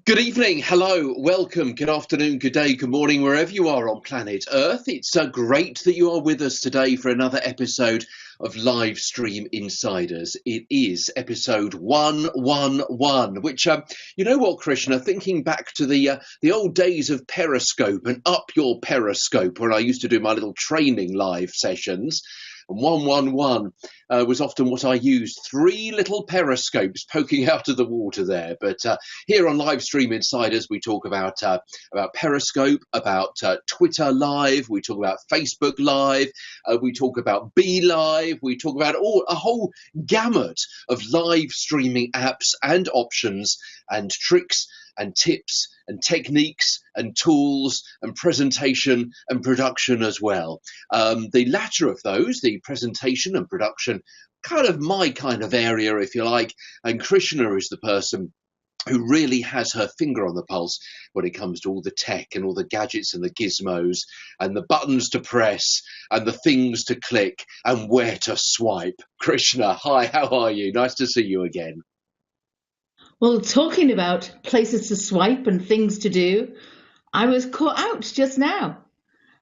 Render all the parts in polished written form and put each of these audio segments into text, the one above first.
Good evening, hello, welcome, good afternoon, good day, good morning, wherever you are on planet Earth. It's great that you are with us today for another episode of Livestream Insiders. It is episode 111, which, you know what, Krishna, thinking back to the old days of Periscope and Up Your Periscope, where I used to do my little training live sessions, and 111 was often what I used. 3 little periscopes poking out of the water there. But here on Livestream Insiders, we talk about Periscope, about Twitter Live, we talk about Facebook Live, we talk about Be Live, we talk about a whole gamut of live streaming apps and options and tricks and tips and techniques and tools and presentation and production as well. The latter of those, the presentation and production, kind of my kind of area, if you like, and Krishna is the person who really has her finger on the pulse when it comes to all the tech and all the gadgets and the gizmos and the buttons to press and the things to click and where to swipe. Krishna, hi, how are you? Nice to see you again. Well, talking about places to swipe and things to do, I was caught out just now.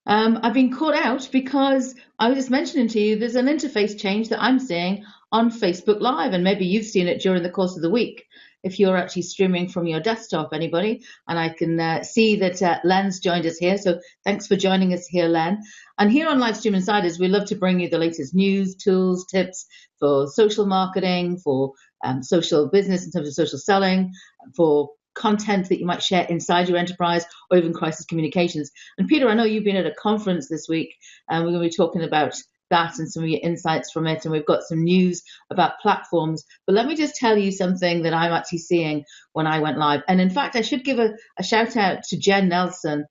I've been caught out because I was just mentioning to you there's an interface change that I'm seeing on Facebook Live, and maybe you've seen it during the course of the week if you're actually streaming from your desktop, anybody. And I can see that Len's joined us here, so thanks for joining us here, Len. And here on Livestream Insiders, we love to bring you the latest news, tools, tips for social marketing, for social business in terms of social selling, for content that you might share inside your enterprise, or even crisis communications. And Peter, I know you've been at a conference this week, and we're going to be talking about that and some of your insights from it, and we've got some news about platforms. But let me just tell you something that I'm actually seeing when I went live. And in fact, I should give a shout out to Jen Nelson,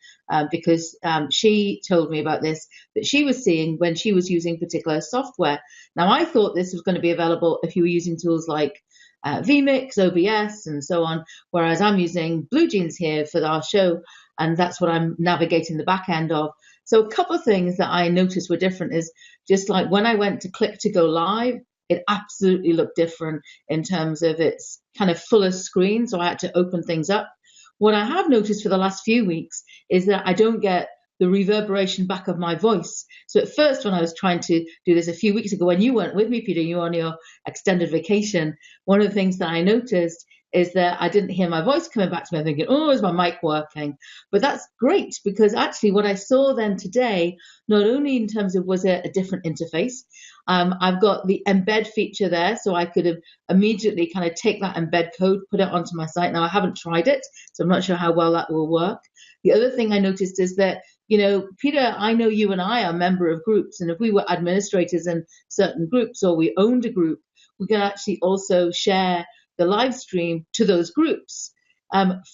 because she told me about this, that she was seeing when she was using particular software. Now, I thought this was going to be available if you were using tools like vMix, OBS, and so on, whereas I'm using BlueJeans here for our show, and that's what I'm navigating the back end of. So a couple of things that I noticed were different is just like when I went to click to go live, it absolutely looked different in terms of its kind of fuller screen, so I had to open things up. What I have noticed for the last few weeks is that I don't get the reverberation back of my voice. So at first, when I was trying to do this a few weeks ago, when you weren't with me, Peter, you were on your extended vacation, one of the things that I noticed is that I didn't hear my voice coming back to me. I'm thinking, oh, is my mic working? But that's great, because actually what I saw then today, not only in terms of was it a different interface, I've got the embed feature there, so I could have immediately kind of take that embed code, put it onto my site. Now, I haven't tried it, so I'm not sure how well that will work. The other thing I noticed is that, you know, Peter, I know you and I are a member of groups, and if we were administrators in certain groups or we owned a group, we can actually also share the live stream to those groups. That's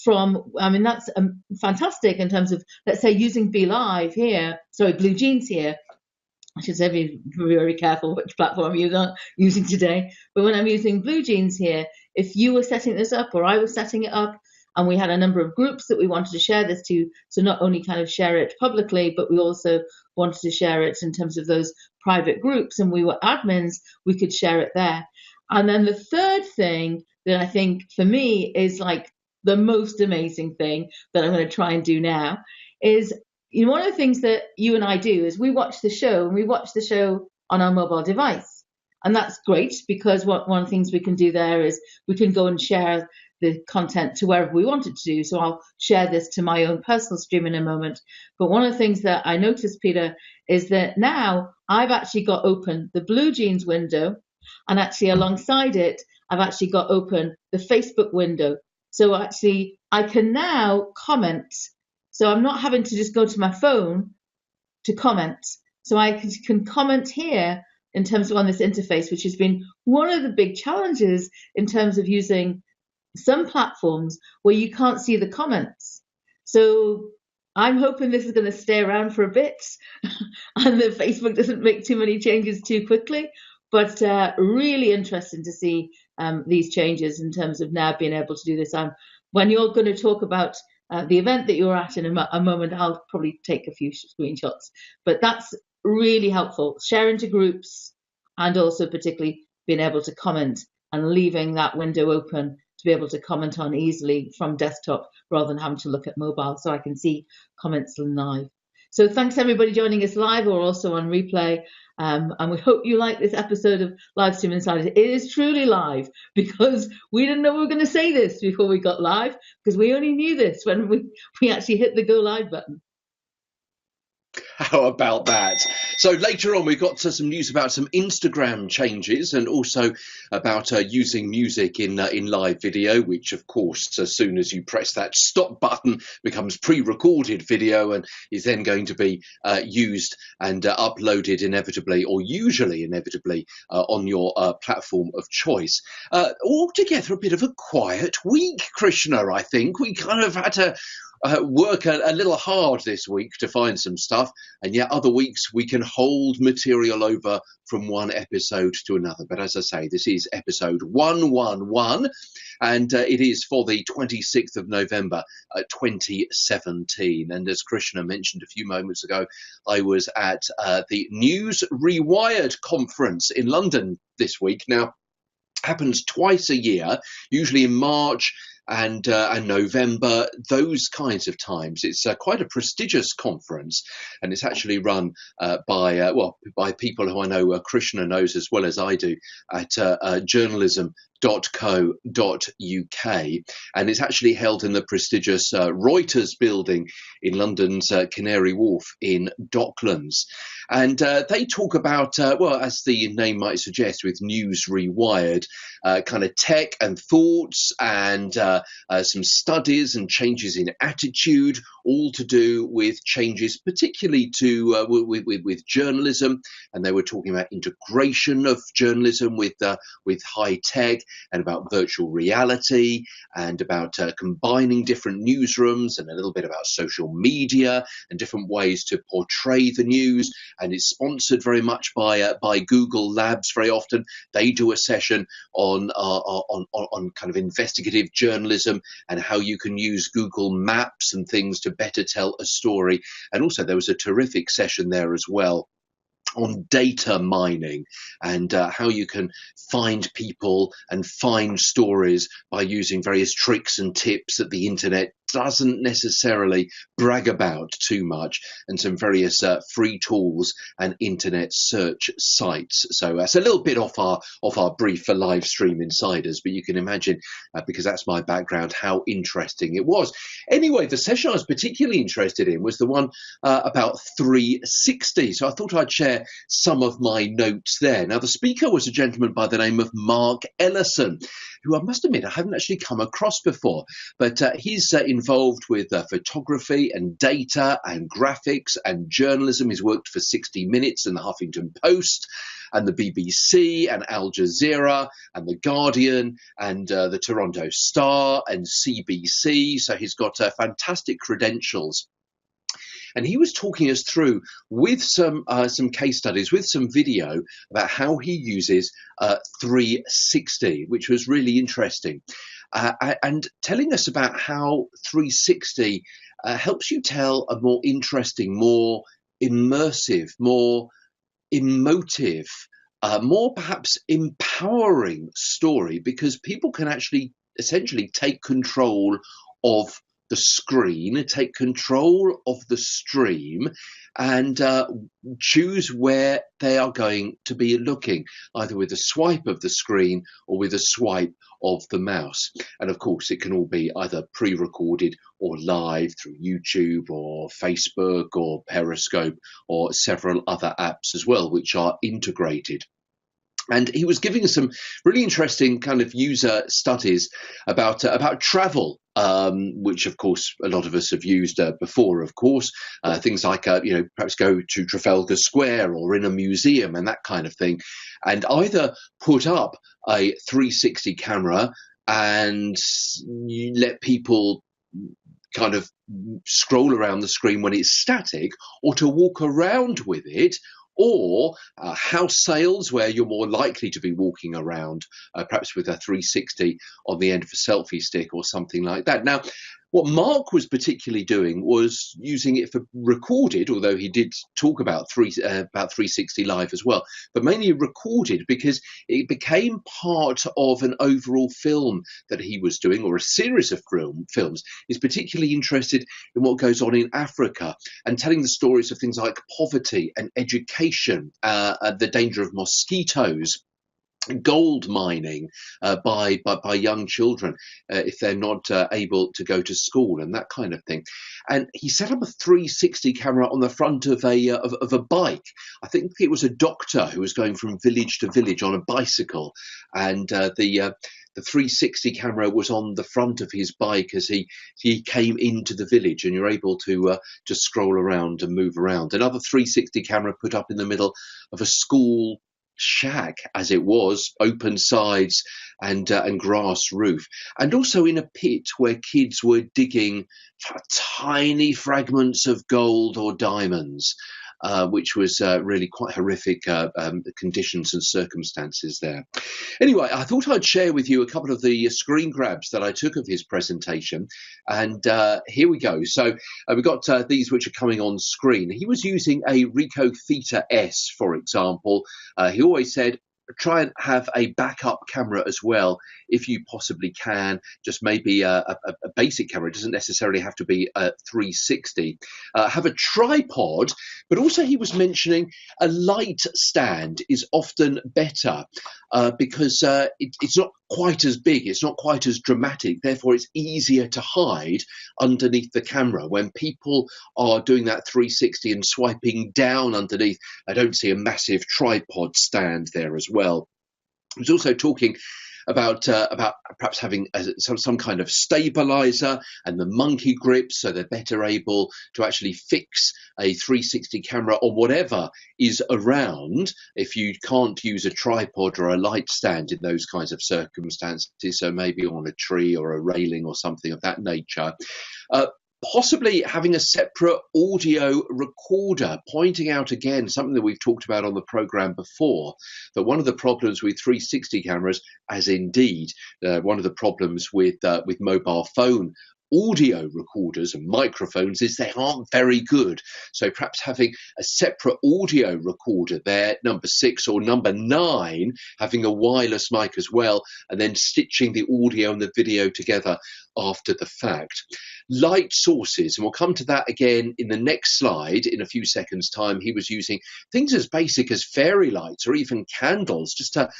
fantastic in terms of, let's say, using BlueJeans here. I should say be very careful which platform you're using today. But when I'm using BlueJeans here, if you were setting this up or I was setting it up, and we had a number of groups that we wanted to share this to, so not only kind of share it publicly, but we also wanted to share it in terms of those private groups, and we were admins, we could share it there. And then the third thing that I think for me is like the most amazing thing that I'm going to try and do now is, you know, one of the things that you and I do is we watch the show, and we watch the show on our mobile device. And that's great, because one of the things we can do there is we can go and share the content to wherever we want it to do. So I'll share this to my own personal stream in a moment. But one of the things that I noticed, Peter, is that now I've actually got open the BlueJeans window, and actually alongside it, I've actually got open the Facebook window. So actually I can now comment. So I'm not having to just go to my phone to comment. So I can comment here in terms of on this interface, which has been one of the big challenges in terms of using some platforms where you can't see the comments. So I'm hoping this is going to stay around for a bit and that Facebook doesn't make too many changes too quickly. But really interesting to see these changes in terms of now being able to do this. When you're going to talk about the event that you're at in a moment, I'll probably take a few screenshots. But that's really helpful, sharing to groups, and also particularly being able to comment and leaving that window open to be able to comment on easily from desktop rather than having to look at mobile, so I can see comments live. So thanks everybody joining us live or also on replay. And we hope you like this episode of Livestream Insiders. It is truly live because we didn't know we were going to say this before we got live, because we only knew this when we actually hit the go live button. How about that? So later on, we've got some news about some Instagram changes and also about using music in live video, which, of course, as soon as you press that stop button, becomes pre-recorded video and is then going to be used and uploaded inevitably, or usually inevitably, on your platform of choice. Altogether, a bit of a quiet week, Krishna, I think. We kind of had to work a little hard this week to find some stuff, and yet other weeks we can hold material over from one episode to another. But as I say, this is episode 111, and it is for the 26th of November 2017. And as Krishna mentioned a few moments ago, I was at the News Rewired conference in London this week. Now, happens twice a year, usually in March and November, those kinds of times. It's quite a prestigious conference, and it's actually run by people who I know Krishna knows as well as I do at journalism.co.uk, and it's actually held in the prestigious Reuters building in London's Canary Wharf in Docklands. And they talk about, as the name might suggest, with News Rewired, kind of tech and thoughts and some studies and changes in attitude, all to do with changes particularly to with journalism. And they were talking about integration of journalism with high tech, and about virtual reality, and about combining different newsrooms, and a little bit about social media and different ways to portray the news. And it's sponsored very much by Google Labs. Very often they do a session on kind of investigative journalism and how you can use Google Maps and things to better tell a story. And also there was a terrific session there as well on data mining and how you can find people and find stories by using various tricks and tips that the internet doesn't necessarily brag about too much, and some various free tools and internet search sites. So that's a little bit off our brief for Livestream Insiders, but you can imagine, because that's my background, how interesting it was. Anyway, the session I was particularly interested in was the one about 360. So I thought I'd share some of my notes there. Now, the speaker was a gentleman by the name of Mark Ellison, who I must admit I haven't actually come across before, but he's involved with photography and data and graphics and journalism. He's worked for 60 Minutes and the Huffington Post and the BBC and Al Jazeera and the Guardian and the Toronto Star and CBC. So he's got fantastic credentials. And he was talking us through with some case studies, with some video about how he uses 360, which was really interesting, and telling us about how 360 helps you tell a more interesting, more immersive, more emotive, more perhaps empowering story, because people can actually essentially take control of the screen, take control of the stream, and choose where they are going to be looking, either with a swipe of the screen or with a swipe of the mouse. And of course, it can all be either pre-recorded or live through YouTube or Facebook or Periscope or several other apps as well, which are integrated. And he was giving us some really interesting kind of user studies about travel, which, of course, a lot of us have used before, of course. Things like, perhaps go to Trafalgar Square or in a museum and that kind of thing, and either put up a 360 camera and you let people kind of scroll around the screen when it's static, or to walk around with it, or house sales where you're more likely to be walking around, perhaps with a 360 on the end of a selfie stick or something like that. Now, What Mark was particularly doing was using it for recorded, although he did talk about 360 live as well, but mainly recorded because it became part of an overall film that he was doing, or a series of films. He's particularly interested in what goes on in Africa and telling the stories of things like poverty and education, the danger of mosquitoes, gold mining by young children if they're not able to go to school, and that kind of thing. And he set up a 360 camera on the front of a bike. I think it was a doctor who was going from village to village on a bicycle, and the 360 camera was on the front of his bike as he came into the village, and you're able to just scroll around and move around. Another 360 camera put up in the middle of a school shack, as it was, open sides and grass roof, and also in a pit where kids were digging tiny fragments of gold or diamonds, which was really quite horrific conditions and circumstances there. Anyway, I thought I'd share with you a couple of the screen grabs that I took of his presentation, and here we go. So we've got these which are coming on screen. He was using a Ricoh Theta S, for example. He always said, try and have a backup camera as well if you possibly can, just maybe a basic camera. It doesn't necessarily have to be a 360. Have a tripod, but also he was mentioning a light stand is often better because it's not quite as big, it's not quite as dramatic, therefore it's easier to hide underneath the camera. When people are doing that 360 and swiping down underneath, I don't see a massive tripod stand there as well. He was also talking about perhaps having some kind of stabilizer and the monkey grips, so they're better able to actually fix a 360 camera or whatever is around if you can't use a tripod or a light stand in those kinds of circumstances, so maybe on a tree or a railing or something of that nature. Possibly having a separate audio recorder, pointing out again something that we've talked about on the program before, that one of the problems with 360 cameras, as indeed one of the problems with mobile phone audio recorders and microphones, is they aren't very good. So perhaps having a separate audio recorder there, number 6 or number 9, having a wireless mic as well, and then stitching the audio and the video together after the fact. Light sources, and we'll come to that again in the next slide in a few seconds' time. He was using things as basic as fairy lights or even candles, just to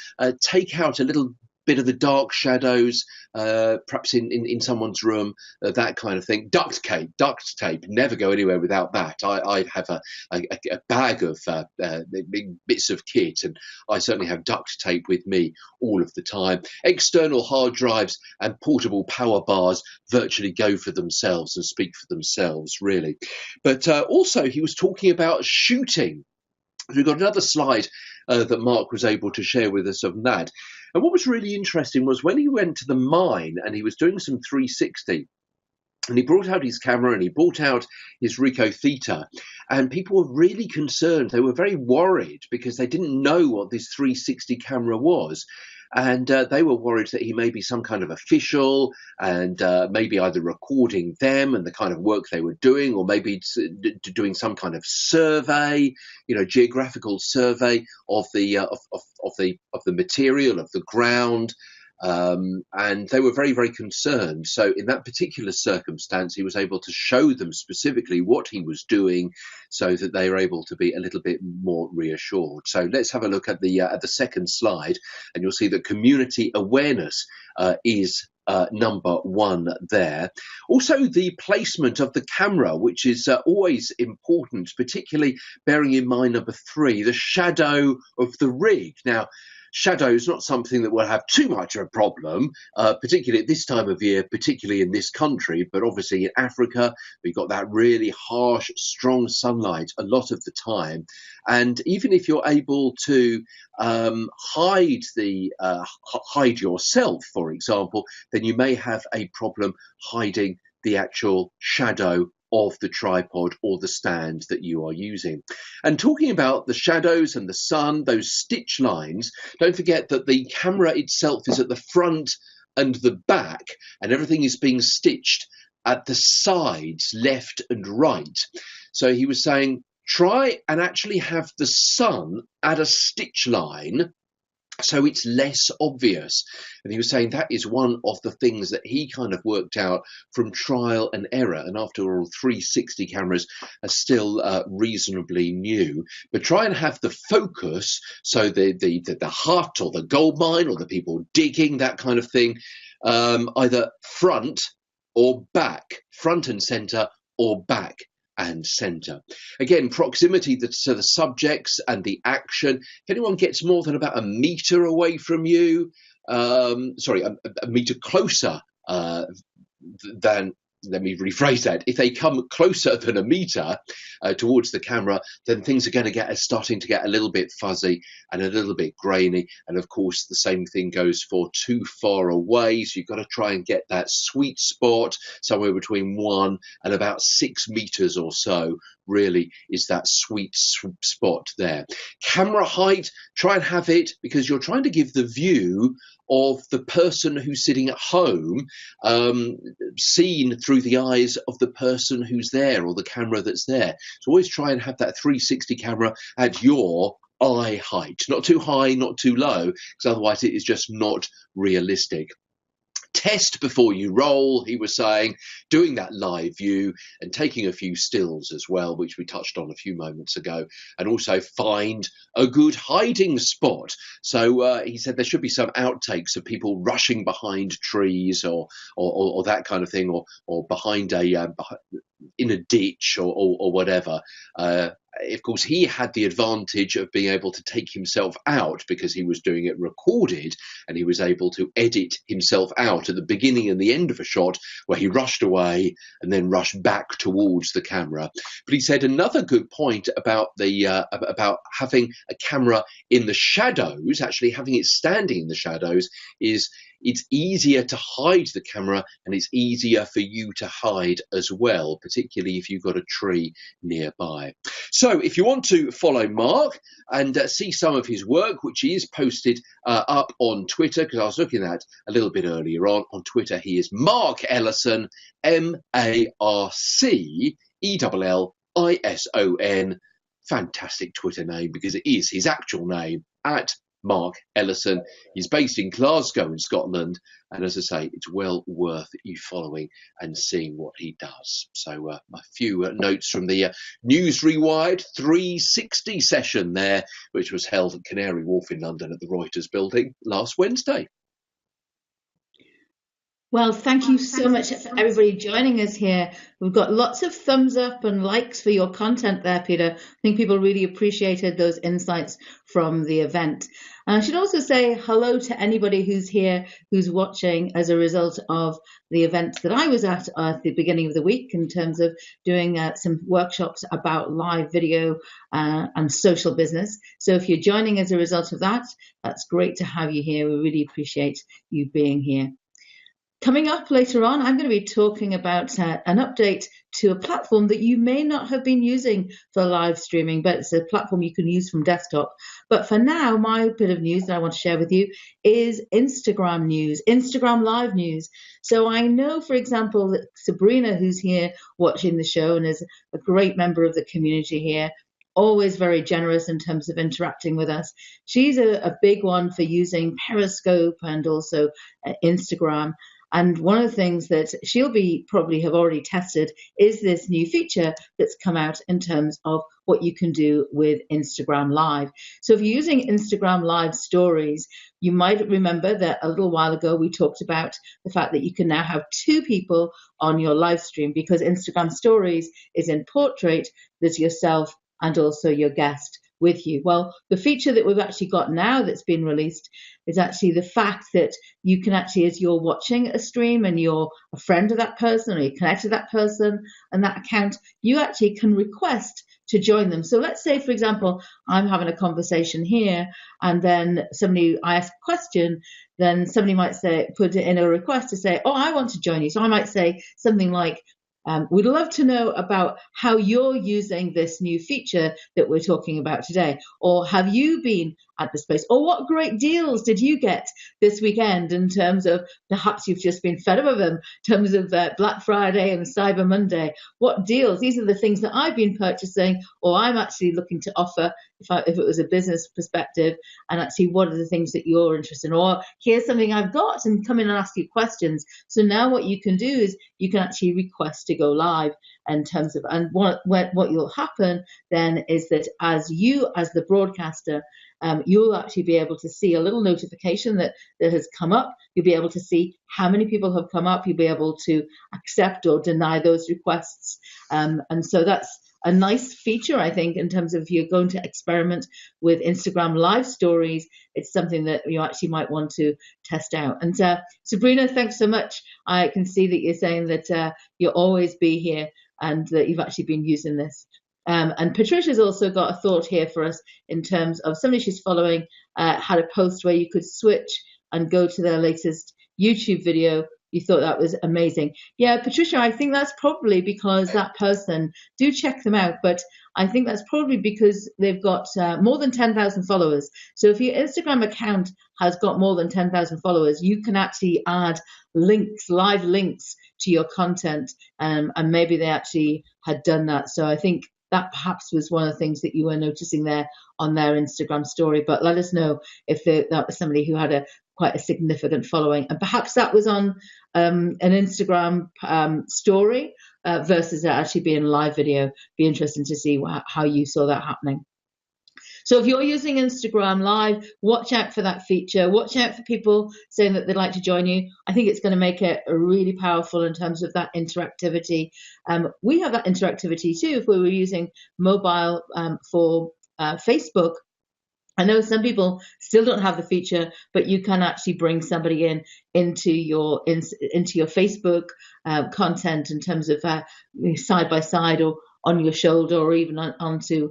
take out a little bit of the dark shadows, perhaps in someone's room, that kind of thing. Duct tape, never go anywhere without that. I have a bag of bits of kit, and I certainly have duct tape with me all of the time. External hard drives and portable power bars virtually go for themselves and speak for themselves, really. But also he was talking about shooting. We've got another slide that Mark was able to share with us of that. And what was really interesting was when he went to the mine and he was doing some 360, and he brought out his camera and he brought out his Ricoh Theta, and people were really concerned. They were very worried because they didn't know what this 360 camera was. And they were worried that he may be some kind of official and maybe either recording them and the kind of work they were doing, or maybe doing some kind of survey, geographical survey of the material, of the ground. And they were very, very concerned. So in that particular circumstance, he was able to show them specifically what he was doing so that they were able to be a little bit more reassured. So let's have a look at the second slide, and you'll see that community awareness is number 1 there. Also, the placement of the camera, which is always important, particularly bearing in mind number 3, the shadow of the rig. Now, shadow is not something that will have too much of a problem, particularly at this time of year, particularly in this country. But obviously in Africa, we've got that really harsh, strong sunlight a lot of the time. And even if you're able to hide yourself, for example, then you may have a problem hiding the actual shadow of the tripod or the stand that you are using. And talking about the shadows and the sun, those stitch lines, don't forget that the camera itself is at the front and the back, and everything is being stitched at the sides, left and right. So he was saying, try and actually have the sun at a stitch line so it's less obvious. And he was saying that is one of the things that he kind of worked out from trial and error. And after all, 360 cameras are still reasonably new. But try and have the focus, so the hut or the gold mine or the people digging, that kind of thing, either front or back, front and centre or back and centre. Again, proximity to the subjects and the action. If anyone gets more than about a metre away from you, a metre closer than, let me rephrase that. If they come closer than a metre towards the camera, then things are going to starting to get a little bit fuzzy and a little bit grainy. And of course, the same thing goes for too far away. So you've got to try and get that sweet spot somewhere between 1 and about 6 meters or so. Really is that sweet spot there. Camera height, try and have it, because you're trying to give the view of the person who's sitting at home, seen through the eyes of the person who's there, or the camera that's there. So always try and have that 360 camera at your eye height, not too high, not too low, because otherwise it is just not realistic. Test before you roll, he was saying, doing that live view and taking a few stills as well, which we touched on a few moments ago, and also find a good hiding spot. So he said there should be some outtakes of people rushing behind trees or that kind of thing, or behind in a ditch or whatever. Of course, he had the advantage of being able to take himself out because he was doing it recorded, and he was able to edit himself out at the beginning and the end of a shot where he rushed away and then rushed back towards the camera. But he said another good point about about having a camera in the shadows, actually having it standing in the shadows, is it's easier to hide the camera, and it's easier for you to hide as well, particularly if you've got a tree nearby. So if you want to follow Mark and see some of his work, which he is posted up on Twitter, because I was looking at a little bit earlier on Twitter, he is Mark Ellison, MarkEllison. Fantastic Twitter name, because it is his actual name, at Mark Ellison. He's based in Glasgow in Scotland, and as I say, it's well worth you following and seeing what he does. So a few notes from the News Rewired 360 session there, which was held at Canary Wharf in London at the Reuters building last Wednesday. Well, thank you so much for everybody joining us here. We've got lots of thumbs up and likes for your content there, Peter. I think people really appreciated those insights from the event. And I should also say hello to anybody who's here, who's watching as a result of the event that I was at the beginning of the week, in terms of doing some workshops about live video and social business. So if you're joining as a result of that, that's great to have you here. We really appreciate you being here. Coming up later on, I'm going to be talking about an update to a platform that you may not have been using for live streaming, but it's a platform you can use from desktop. But for now, my bit of news that I want to share with you is Instagram news, Instagram live news. So I know, for example, that Sabrina, who's here watching the show and is a great member of the community here, always very generous in terms of interacting with us. She's a big one for using Periscope and also Instagram. And one of the things that she'll probably have already tested is this new feature that's come out in terms of what you can do with Instagram Live. So if you're using Instagram Live stories, you might remember that a little while ago we talked about the fact that you can now have 2 people on your live stream, because Instagram stories is in portrait. There's yourself and also your guest with you. Well, the feature that we've actually got now that's been released is actually the fact that you can actually, as you're watching a stream and you're a friend of that person, or you connect to that person and that account, you actually can request to join them. So let's say, for example, I'm having a conversation here, and then I ask a question, then somebody might put in a request to say, oh, I want to join you. So I might say something like, we'd love to know about how you're using this new feature that we're talking about today. Or have you been at the space? Or what great deals did you get this weekend in terms of, perhaps you've just been fed up with them, in terms of Black Friday and Cyber Monday? What deals? These are the things that I've been purchasing, or I'm actually looking to offer if it was a business perspective, and actually what are the things that you're interested in? Or here's something I've got, and come in and ask you questions. So now what you can do is you can actually request to go live in terms of, and what will happen then is that as the broadcaster, you'll actually be able to see a little notification that has come up. You'll be able to see how many people have come up. You'll be able to accept or deny those requests. And so that's a nice feature, I think, in terms of if you're going to experiment with Instagram live stories. It's something that you actually might want to test out. And Sabrina, thanks so much. I can see that you're saying that you'll always be here and that you've actually been using this. And Patricia's also got a thought here for us in terms of somebody she's following had a post where you could switch and go to their latest YouTube video. You thought that was amazing. Yeah, Patricia, I think that's probably because that person, do check them out, but I think that's probably because they've got more than 10,000 followers. So if your Instagram account has got more than 10,000 followers, you can actually add links, live links to your content, and maybe they actually had done that. So I think that perhaps was one of the things that you were noticing there on their Instagram story. But let us know if that was somebody who had quite a significant following, and perhaps that was on an Instagram story versus actually being a live video. Be interesting to see how you saw that happening. So if you're using Instagram Live, watch out for that feature. Watch out for people saying that they'd like to join you. I think it's going to make it really powerful in terms of that interactivity. We have that interactivity too if we were using mobile for Facebook. I know some people still don't have the feature, but you can actually bring somebody into your Facebook content in terms of side by side or on your shoulder, or even onto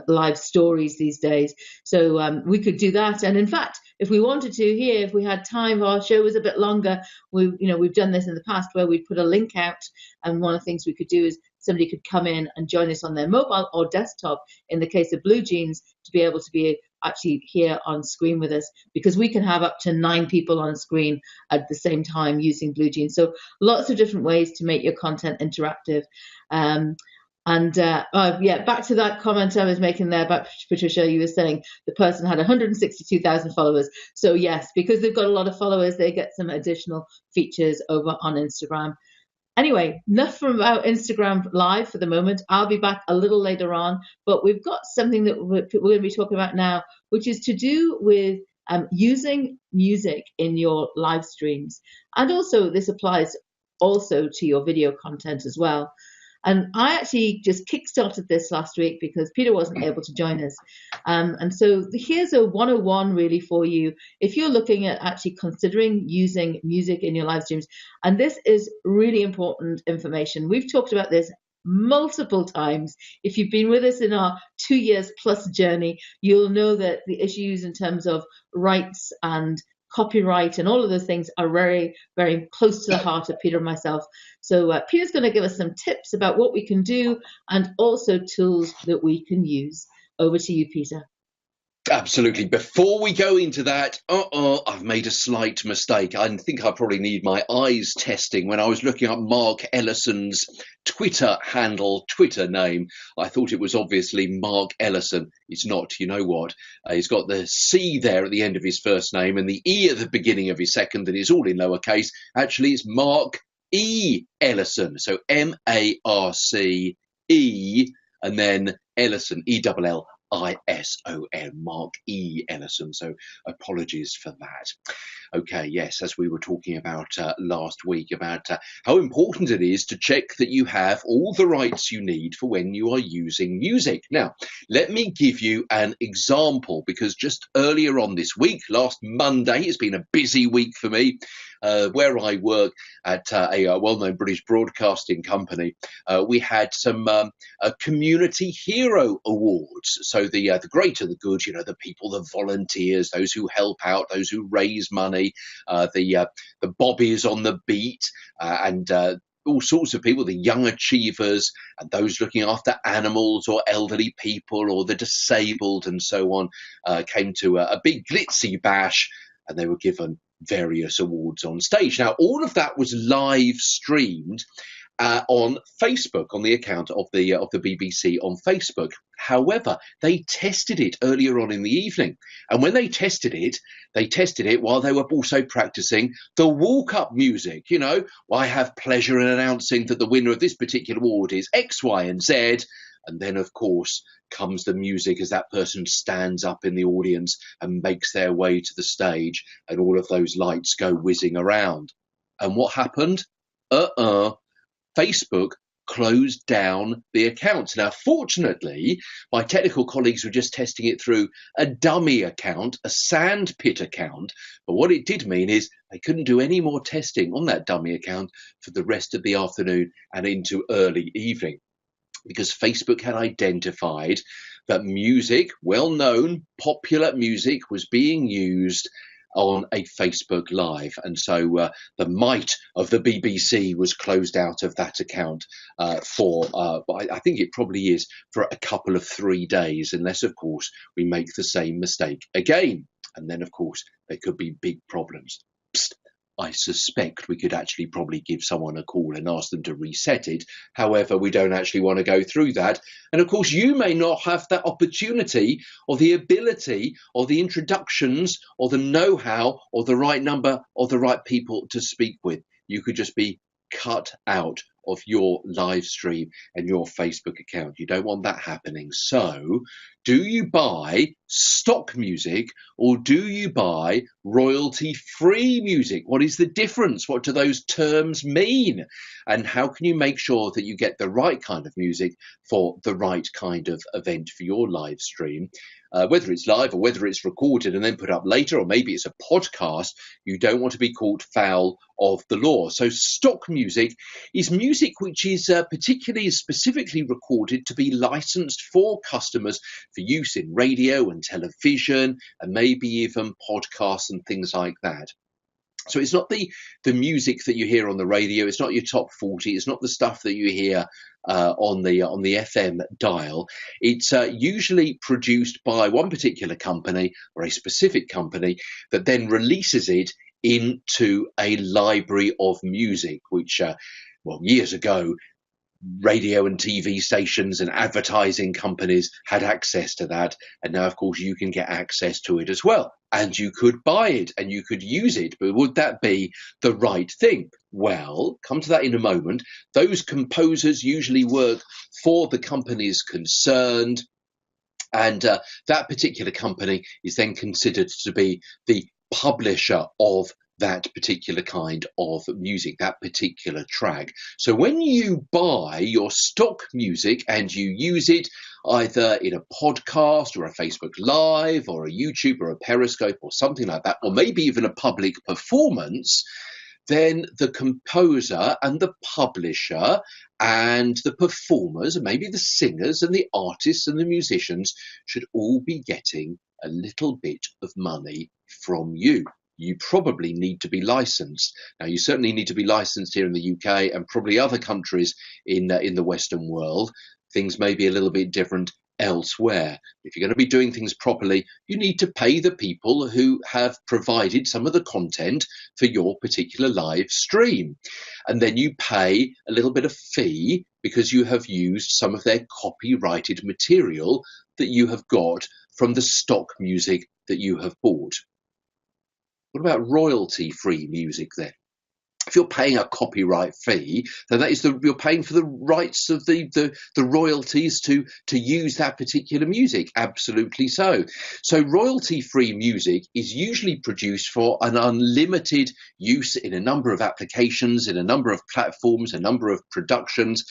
live stories these days. So we could do that. And in fact, if we wanted to here, if we had time, our show was a bit longer, we've done this in the past where we'd put a link out, and one of the things we could do is somebody could come in and join us on their mobile or desktop, in the case of Blue Jeans, to be able to be actually here on screen with us, because we can have up to 9 people on screen at the same time using Blue Jeans. So lots of different ways to make your content interactive. Back to that comment I was making there about Patricia. You were saying the person had 162,000 followers. So yes, because they've got a lot of followers, they get some additional features over on Instagram. Anyway, enough about Instagram Live for the moment. I'll be back a little later on, but we've got something that we're going to be talking about now, which is to do with using music in your live streams. And also this applies also to your video content as well. And I actually just kickstarted this last week because Peter wasn't able to join us. And so here's a 101 really for you if you're looking at actually considering using music in your live streams. And this is really important information. We've talked about this multiple times. If you've been with us in our 2 years plus journey, you'll know that the issues in terms of rights and copyright and all of those things are very, very close to the heart of Peter and myself. So Peter's going to give us some tips about what we can do and also tools that we can use. Over to you, Peter. Absolutely. Before we go into that, I've made a slight mistake. I think I probably need my eyes testing. When I was looking up Mark Ellison's Twitter name, I thought it was obviously Mark Ellison. It's not. You know what? He's got the C there at the end of his first name and the E at the beginning of his second, and it's all in lowercase. Actually, it's Mark E. Ellison. So M-A-R-C-E and then Ellison, E-double-L. I-S-O-N, Mark E. Ellison. So apologies for that. Okay, yes, as we were talking about last week about how important it is to check that you have all the rights you need for when you are using music. Now, let me give you an example, because just earlier on this week, last Monday, it's been a busy week for me, where I work at a well-known British broadcasting company. We had some community hero awards. So the greater the good, the people, the volunteers, those who help out, those who raise money, the bobbies on the beat, and all sorts of people, the young achievers and those looking after animals or elderly people or the disabled and so on, came to a big glitzy bash, and they were given various awards on stage. Now, all of that was live streamed on Facebook, on the account of the BBC on Facebook. However, they tested it earlier on in the evening, and when they tested it while they were also practicing the walk-up music. You know, I have pleasure in announcing that the winner of this particular award is X, Y, and Z. And then, of course, comes the music as that person stands up in the audience and makes their way to the stage, and all of those lights go whizzing around. And what happened? Facebook closed down the account. Now, fortunately, my technical colleagues were just testing it through a dummy account, a sandpit account. But what it did mean is they couldn't do any more testing on that dummy account for the rest of the afternoon and into early evening, because Facebook had identified that music, well-known, popular music, was being used on a Facebook Live. And so the might of the BBC was closed out of that account for, I think it probably is, for a couple of 3 days, unless, of course, we make the same mistake again. And then, of course, there could be big problems. Psst. I suspect we could actually probably give someone a call and ask them to reset it. However, we don't actually want to go through that. And of course, you may not have that opportunity or the ability or the introductions or the know-how or the right number or the right people to speak with. You could just be cut out of your live stream and your Facebook account. You don't want that happening. So do you buy stock music or do you buy royalty-free music? What is the difference? What do those terms mean? And how can you make sure that you get the right kind of music for the right kind of event for your live stream? Whether it's live or whether it's recorded and then put up later, or maybe it's a podcast, you don't want to be caught foul of the law. So stock music is music which is particularly specifically recorded to be licensed for customers for use in radio and television and maybe even podcasts and things like that. So it's not the music that you hear on the radio. It's not your top 40. It's not the stuff that you hear on the FM dial. It's usually produced by one particular company or a specific company that then releases it into a library of music, which, years ago, radio and TV stations and advertising companies had access to that. And now, of course, you can get access to it as well. And you could buy it and you could use it. But would that be the right thing? Well, come to that in a moment. Those composers usually work for the companies concerned. And that particular company is then considered to be the publisher of that particular kind of music, that particular track. So when you buy your stock music and you use it either in a podcast or a Facebook Live or a YouTube or a Periscope or something like that, or maybe even a public performance, then the composer and the publisher and the performers and maybe the singers and the artists and the musicians should all be getting a little bit of money from you. You probably need to be licensed. Now, you certainly need to be licensed here in the UK and probably other countries in the Western world. Things may be a little bit different elsewhere. If you're going to be doing things properly, you need to pay the people who have provided some of the content for your particular live stream. And then you pay a little bit of fee because you have used some of their copyrighted material that you have got from the stock music that you have bought. What about royalty-free music then? If you're paying a copyright fee, then that is you're paying for the rights of the royalties to use that particular music. Absolutely so. So royalty-free music is usually produced for an unlimited use in a number of applications, in a number of platforms, a number of productions.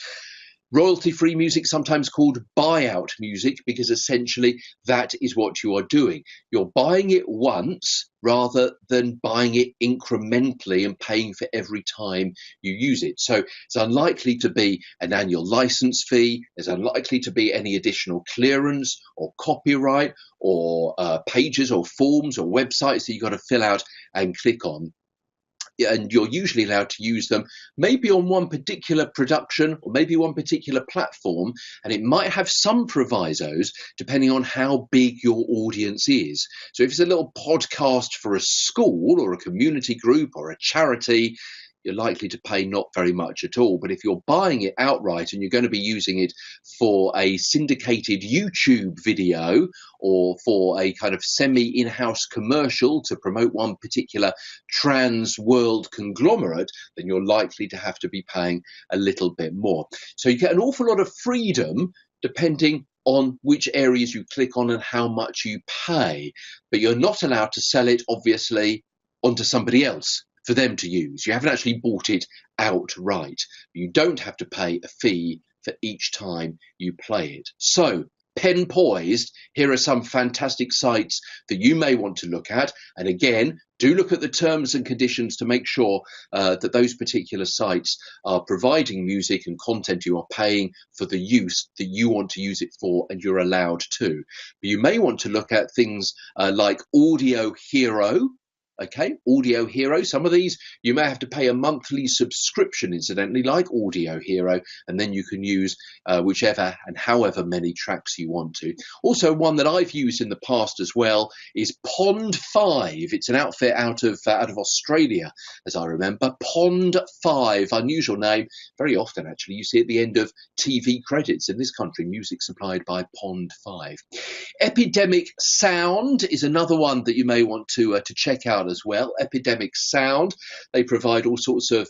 Royalty-free music, sometimes called buyout music, because essentially that is what you are doing. You're buying it once rather than buying it incrementally and paying for every time you use it. So it's unlikely to be an annual license fee. There's unlikely to be any additional clearance or copyright or pages or forms or websites that you've got to fill out and click on. and you're usually allowed to use them maybe on one particular production or maybe one particular platform, and it might have some provisos depending on how big your audience is. So if it's a little podcast for a school or a community group or a charity, you're likely to pay not very much at all. But if you're buying it outright and you're going to be using it for a syndicated YouTube video or for a kind of semi-in-house commercial to promote one particular trans world conglomerate, then you're likely to have to be paying a little bit more. So you get an awful lot of freedom depending on which areas you click on and how much you pay. But you're not allowed to sell it, obviously, onto somebody else for them to use. You haven't actually bought it outright. You don't have to pay a fee for each time you play it. So, pen poised, here are some fantastic sites that you may want to look at. And again, do look at the terms and conditions to make sure that those particular sites are providing music and content you are paying for the use that you want to use it for, and you're allowed to. But you may want to look at things like Audio Hero. Okay, Audio Hero. Some of these you may have to pay a monthly subscription, incidentally, like Audio Hero, and then you can use whichever and however many tracks you want to. Also, one that I've used in the past as well is Pond 5. It's an outfit out of Australia, as I remember. Pond 5, unusual name. Very often, actually, you see at the end of TV credits in this country, music supplied by Pond 5. Epidemic Sound is another one that you may want to check out as well. Epidemic Sound, they provide all sorts of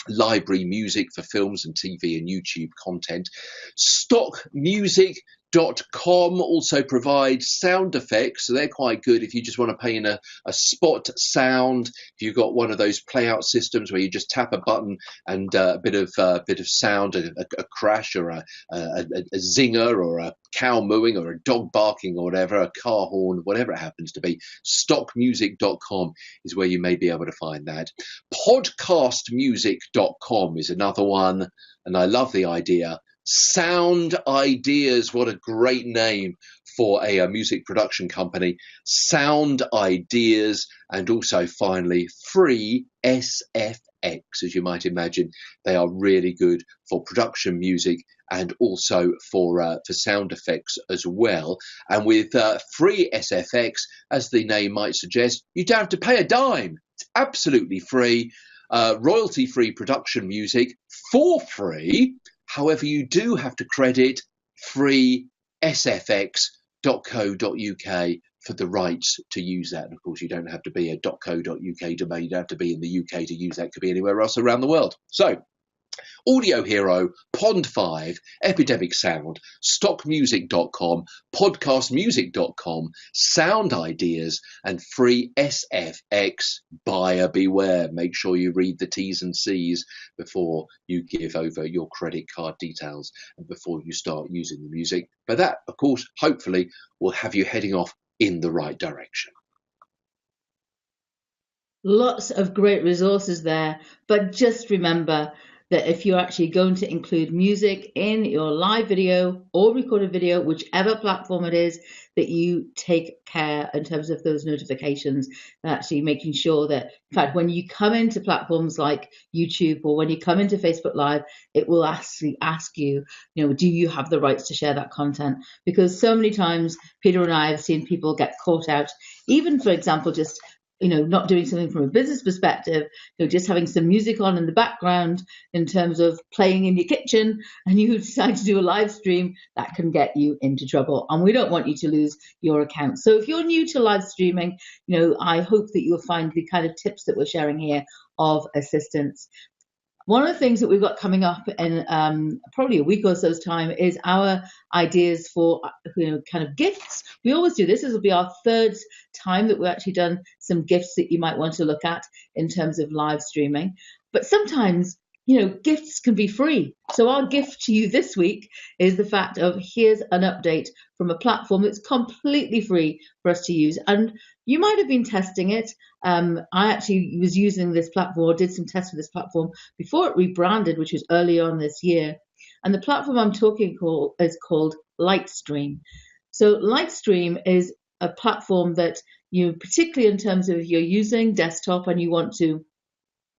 library music for films and TV and YouTube content. Stockmusic.com also provides sound effects, so they're quite good if you just want to pay in a spot sound. If you've got one of those play out systems where you just tap a button and a bit of sound, a crash or a zinger or a cow mooing or a dog barking or whatever, a car horn, whatever it happens to be. Stockmusic.com is where you may be able to find that. Podcastmusic.com is another one, and I love the idea. Sound Ideas, what a great name for a music production company. Sound Ideas, and also finally Free SFX. As you might imagine, they are really good for production music and also for sound effects as well. And with Free SFX, as the name might suggest, you don't have to pay a dime. It's absolutely free, royalty-free production music for free. However, you do have to credit freesfx.co.uk for the rights to use that. And of course, you don't have to be a .co.uk domain. You don't have to be in the UK to use that. It could be anywhere else around the world. So, Audio Hero, Pond 5, Epidemic Sound, Stockmusic.com, Podcastmusic.com, Sound Ideas, and Free SFX. Buyer beware. Make sure you read the T's and C's before you give over your credit card details and before you start using the music. But that, of course, hopefully will have you heading off in the right direction. Lots of great resources there, but just remember that if you're actually going to include music in your live video or recorded video, whichever platform it is, that you take care in terms of those notifications, and actually making sure that, in fact, when you come into platforms like YouTube or when you come into Facebook Live, it will actually ask you, do you have the rights to share that content? Because so many times Peter and I have seen people get caught out, even, for example, just not doing something from a business perspective, just having some music on in the background in terms of playing in your kitchen, and you decide to do a live stream, that can get you into trouble. And we don't want you to lose your account. So if you're new to live streaming, I hope that you'll find the kind of tips that we're sharing here of assistance. One of the things that we've got coming up in probably a week or so's time is our ideas for kind of gifts. We always do this. This will be our third time that we've actually done some gifts that you might want to look at in terms of live streaming. But sometimes, gifts can be free. So our gift to you this week is the fact of here's an update from a platform that's completely free for us to use. And you might have been testing it. I actually was using this platform, or did some tests with this platform before it rebranded, which was early on this year. And the platform I'm talking is called Lightstream. So Lightstream is a platform that particularly in terms of you're using desktop and you want to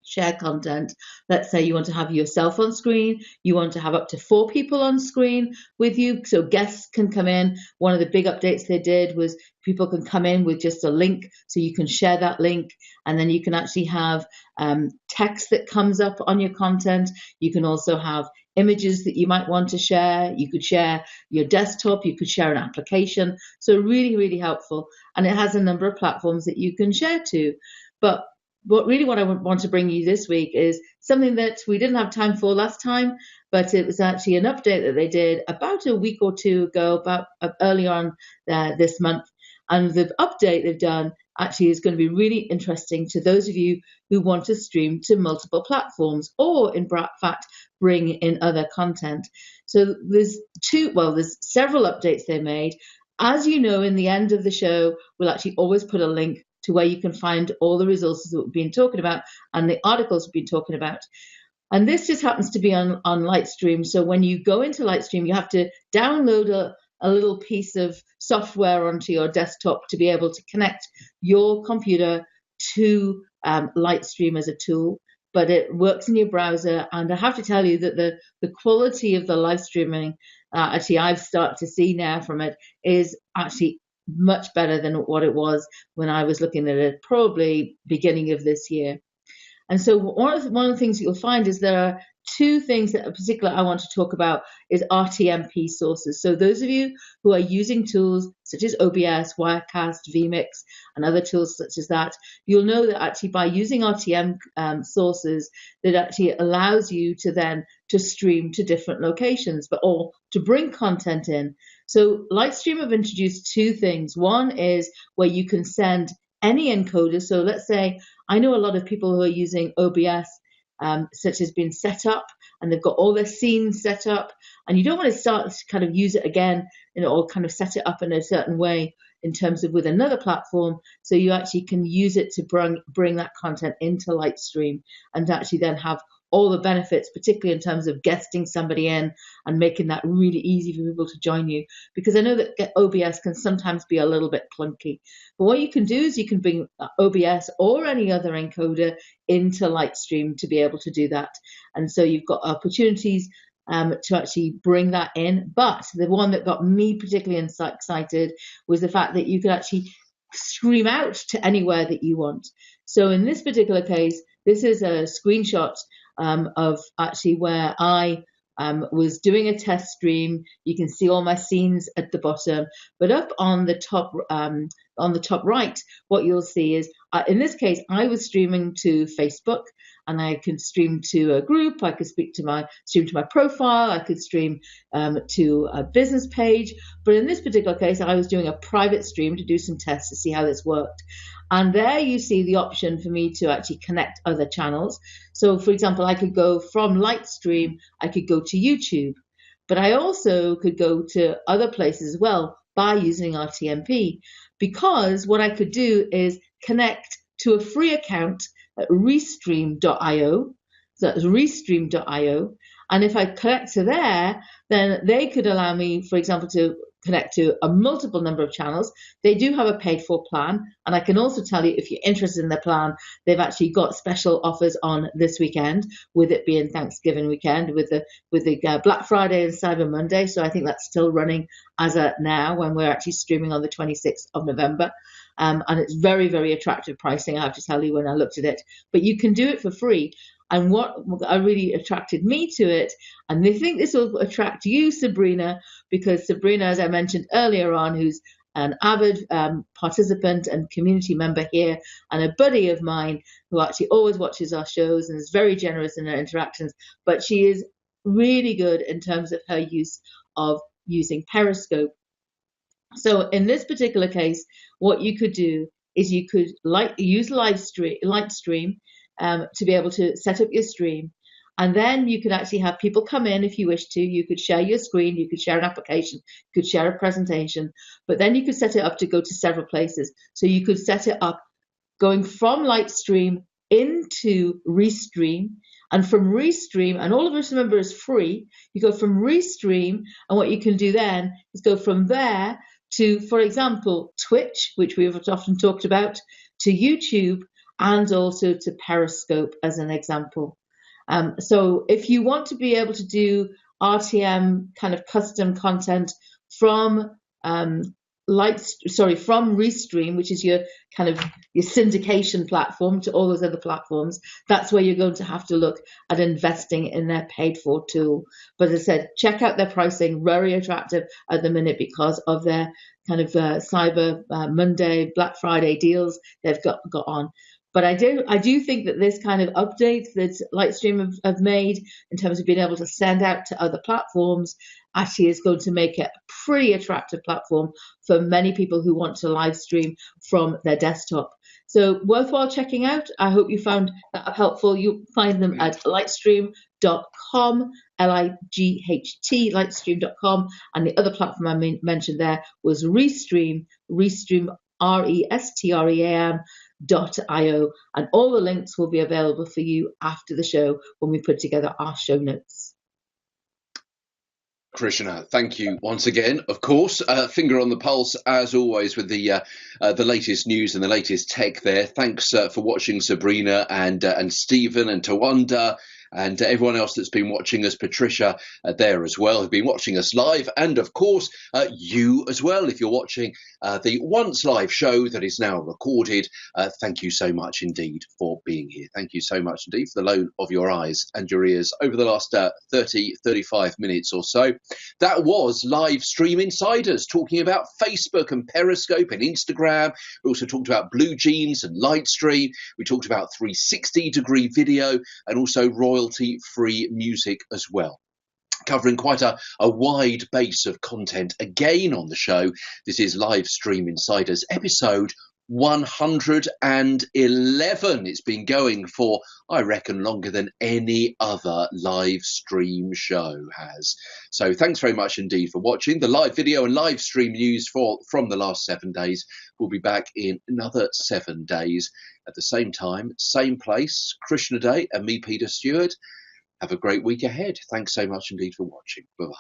share content. Let's say you want to have yourself on screen, you want to have up to 4 people on screen with you, so guests can come in. One of the big updates they did was people can come in with just a link, so you can share that link, and then you can actually have text that comes up on your content. You can also have images that you might want to share. You could share your desktop, you could share an application. So really, really helpful. And it has a number of platforms that you can share to. But what I want to bring you this week is something that we didn't have time for last time, but it was actually an update that they did about a week or two ago, about early on this month. And the update they've done actually is going to be really interesting to those of you who want to stream to multiple platforms, or in fact bring in other content. So there's several updates they made. As you know, in the end of the show, we'll actually always put a link to where you can find all the resources that we've been talking about and the articles we've been talking about. And this just happens to be on Lightstream. So when you go into Lightstream, you have to download a little piece of software onto your desktop to be able to connect your computer to Lightstream as a tool. But it works in your browser, and I have to tell you that the quality of the live streaming, actually I've started to see now from it, is actually much better than what it was when I was looking at it, probably beginning of this year. And so one of the things that you'll find is there are 2 things that in particular I want to talk about is rtmp sources. So those of you who are using tools such as OBS, Wirecast, vMix, and other tools such as that, you'll know that actually by using RTM sources, that actually allows you to then to stream to different locations, or to bring content in. So Lightstream have introduced 2 things. One is where you can send any encoder. So let's say I know a lot of people who are using OBS, such as being set up, and they've got all their scenes set up, and you don't want to start to kind of use it again, or kind of set it up in a certain way in terms of with another platform. So you actually can use it to bring that content into Lightstream, and actually then have all the benefits, particularly in terms of guesting somebody in and making that really easy for people to join you. Because I know that OBS can sometimes be a little bit clunky. But what you can do is you can bring OBS or any other encoder into Lightstream to be able to do that. And so you've got opportunities to actually bring that in. But the one that got me particularly excited was the fact that you could actually stream out to anywhere that you want. So in this particular case, this is a screenshot of actually where I was doing a test stream. You can see all my scenes at the bottom, but up on the top right, what you'll see is in this case I was streaming to Facebook, and I could stream to a group. I could stream to my profile. I could stream to a business page. But in this particular case, I was doing a private stream to do some tests to see how this worked. And there you see the option for me to actually connect other channels. So for example, I could go from Lightstream, I could go to YouTube, but I also could go to other places as well by using rtmp, because what I could do is connect to a free account at restream.io. So that's restream.io. And if I connect to there, then they could allow me, for example, to connect to a multiple number of channels. They do have a paid for plan, and I can also tell you, if you're interested in the plan, they've actually got special offers on this weekend, with it being Thanksgiving weekend, with the Black Friday and Cyber Monday. So I think that's still running as of now, when we're actually streaming on the 26th of November. And it's very, very attractive pricing, I have to tell you, when I looked at it. But you can do it for free. And what really attracted me to it, and they think this will attract you, Sabrina, because Sabrina, as I mentioned earlier on, who's an avid participant and community member here, and a buddy of mine who actually always watches our shows and is very generous in her interactions, but she is really good in terms of her use of using Periscope. So in this particular case, what you could do is you could use Lightstream to be able to set up your stream. And then you could actually have people come in if you wish to. You could share your screen, you could share an application, you could share a presentation, but then you could set it up to go to several places. So you could set it up going from Lightstream into Restream, and from Restream, and all of us remember is free, you go from Restream, and what you can do then is go from there to, for example, Twitch, which we've often talked about, to YouTube, and also to Periscope as an example. So if you want to be able to do RTM kind of custom content from from Restream, which is your kind of your syndication platform to all those other platforms, that's where you're going to have to look at investing in their paid for tool. But as I said, check out their pricing, very attractive at the minute because of their kind of Cyber Monday, Black Friday deals they've got on. But I do think that this kind of update that Lightstream have made in terms of being able to send out to other platforms actually is going to make it a pretty attractive platform for many people who want to live stream from their desktop. So worthwhile checking out. I hope you found that helpful. You'll find them at lightstream.com, L-I-G-H-T, lightstream.com. And the other platform I mentioned there was Restream, R-E-S-T-R-E-A-M, .io, and all the links will be available for you after the show when we put together our show notes. Krishna, thank you once again. Of course, finger on the pulse as always with the latest news and the latest tech there. Thanks for watching, Sabrina and Stephen and Tawanda. And everyone else that's been watching us, Patricia there as well, have been watching us live. And of course, you as well, if you're watching the once live show that is now recorded. Thank you so much indeed for being here. Thank you so much indeed for the loan of your eyes and your ears over the last 35 minutes or so. That was Live Stream Insiders talking about Facebook and Periscope and Instagram. We also talked about Blue Jeans and Lightstream. We talked about 360-degree video and also royalty-free music as well. Covering quite a wide base of content again on the show. This is Live Stream Insiders episode 111. It's been going for, I reckon, longer than any other live stream show has. So thanks very much indeed for watching. The live video and live stream news from the last 7 days will be back in another 7 days at the same time, same place, Krishna Day and me, Peter Stewart. Have a great week ahead. Thanks so much indeed for watching. Bye-bye.